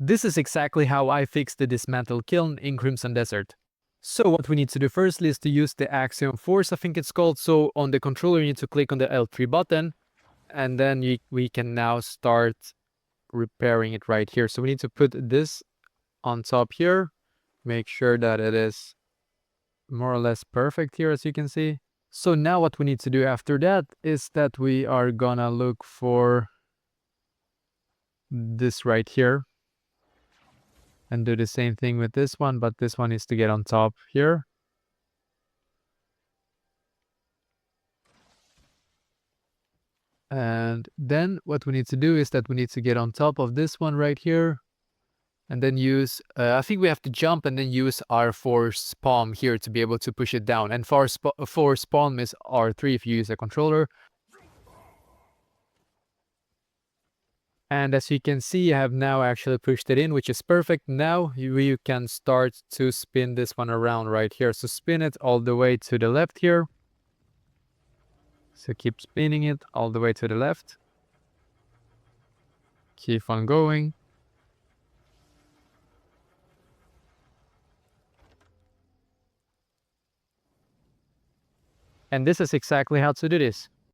This is exactly how I fixed the Dismantled Kiln in Crimson Desert. So what we need to do firstly is to use the Axiom Force, I think it's called. So on the controller, you need to click on the L3 button, and then we can now start repairing it right here. So we need to put this on top here, make sure that it is more or less perfect here, as you can see. So now what we need to do after that is that we are gonna look for this right here and do the same thing with this one, but this one needs to get on top here. And then what we need to do is that we need to get on top of this one right here and then use, I think we have to jump and then use our force palm here to be able to push it down. And force palm is R3 if you use a controller. And as you can see, I have now actually pushed it in, which is perfect. Now you can start to spin this one around right here. So spin it all the way to the left here. So keep spinning it all the way to the left. Keep on going. And this is exactly how to do this.